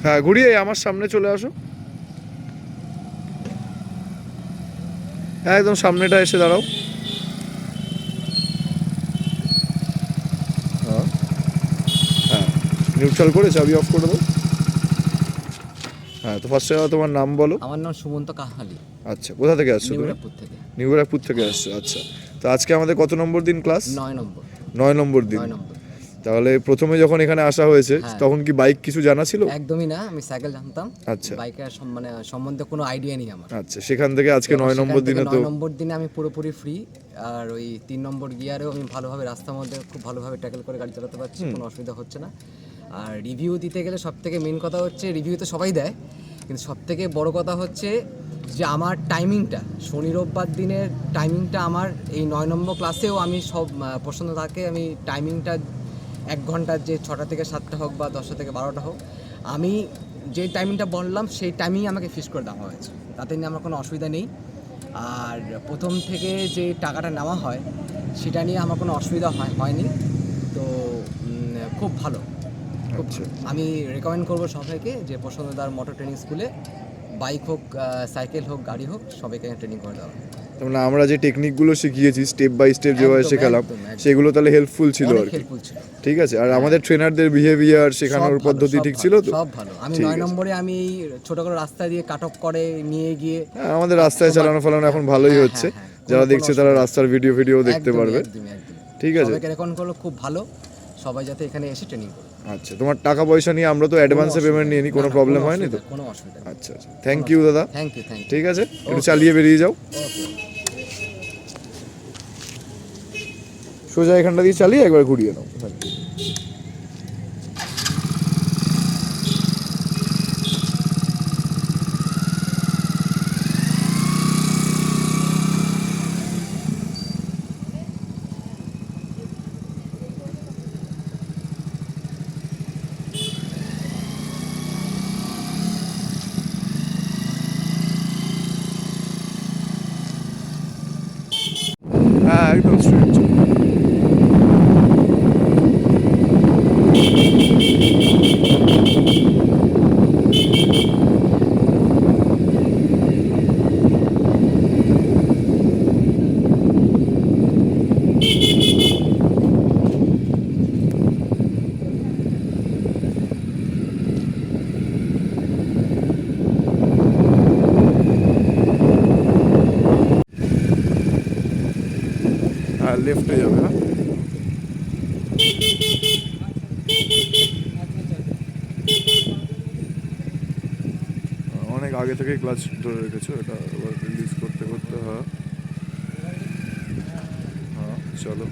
হ্যাঁ, ঘুরিয়ে আমার সামনে চলে আসো। হ্যাঁ, একদম সামনেটা এসে দাঁড়াও। হ্যাঁ হ্যাঁ, নিউট্রাল করে চাবি অফ করে দাও। হ্যাঁ, তো ফার্স্টে তোমার নাম বলো। আমার নাম সুমন্ত কাহালি। আচ্ছা, কোথা থেকে আসছো তুমি? নিউরাপুর থেকে। নিউরাপুর থেকে আসছো, আচ্ছা। তো আজকে আমাদের কত নম্বর দিন ক্লাস? 9 নম্বর। 9 নম্বর দিন। 9 নম্বর। তাহলে প্রথমে যখন এখানে আসা হয়েছে হ্যাঁ। তখন কি বাইক কিছু জানা ছিল? একদমই না, আমি সাইকেল জানতাম। আচ্ছা বাইকের মানে সম্বন্ধে কোনো আইডিয়া নেই আমার। আচ্ছা, সেখান থেকে আজকে 9 নম্বর দিনে তো 9 নম্বর দিনে আমি পুরোপুরি ফ্রি। আর ওই 3 নম্বর গিয়ারেও আমি ভালোভাবে রাস্তার মধ্যে খুব ভালোভাবে ট্যাকেল করে গাড়ি চালাতে পারছি, কোনো অসুবিধা হচ্ছে না। আর রিভিউ দিতে গেলে সবথেকে মেন কথা হচ্ছে, রিভিউ তো সবাই দেয়, কিন্তু সবথেকে বড় কথা হচ্ছে যে আমার টাইমিংটা, শনি রোববার দিনের টাইমিংটা আমার এই 9 নম্বর ক্লাসেও আমি সব প্রশ্ন থাকে, আমি টাইমিংটা 1 ঘন্টার, যে 6টা থেকে 7টা হোক বা 10টা থেকে 12টা হোক, আমি যে টাইমিংটা বললাম সেই টাইমিং আমাকে ফিক্স করে দেওয়া হয়েছে, তাতে নিয়ে আমার কোনো অসুবিধা নেই। আর প্রথম থেকে যে টাকাটা নেওয়া হয় সেটা নিয়ে আমার কোনো অসুবিধা হয়নি। তো খুব ভালো, খুব আচ্ছা। আমি রেকমেন্ড করবো সবাইকে যে প্রসন্নদার মোটর ট্রেনিং স্কুলে বাইক হোক, সাইকেল হোক, গাড়ি হোক, সবাইকে ট্রেনিং করে দেওয়া হয়। মানে আমরা যে টেকনিকগুলো শিখিয়েছি স্টেপ বাই স্টেপ যেভাবে একদম, শেখালাম একদম, একদম। সেগুলো তাহলে হেল্পফুল ছিল অনেক আর কি। হেল্পফুল ছিল। ঠিক আছে, আর আমাদের ট্রেনারদের বিহেভিয়ার শেখানোর সব ভালো, পদ্ধতি সব ঠিক ভালো, ছিল তো? সব ভালো। আমি ঠিক 9 আছে। নম্বরে আমি এই ছোট করে রাস্তা দিয়ে কাট অফ করে নিয়ে গিয়ে হ্যাঁ, আমাদের রাস্তায় চালানো ফালানো এখন ভালোই হ্যাঁ, হচ্ছে। হ্যাঁ, হ্যাঁ। যারা কোনো দেখছে তারা অসুবিধা নেই। রাস্তার ভিডিও দেখতে একদমই, পারবে। একদমই, একদমই। ঠিক আছে। সবাইকে রেকমেন্ড করলো, খুব ভালো। সবাই যাতে এখানে এসে ট্রেনিং করে। আচ্ছা, তোমার টাকা পয়সা নিয়ে আমরা তো অ্যাডভান্সে পেমেন্ট নিয়ে নিই, কোনো প্রবলেম হয়নি তো? কোনো অসুবিধা নেই। আচ্ছা আচ্ছা, থ্যাংক ইউ দাদা। Thank you, thank you. ঠিক আছে, একটু Okay. চালিয়ে বেরিয়ে যাও। ওকে। সোজা এখানটা দিয়ে চালিয়ে একবার ঘুরিয়ে নাও। হ্যাঁ। হ্যাঁ, একদম স্ট্রেট। হ্যাঁ, লেফটে যাবে। হ্যাঁ, অনেক আগে থেকেই ক্লাচ ধরে রেখেছো, এটা এবার রিলিজ করতে করতে। হ্যাঁ হ্যাঁ, চলো।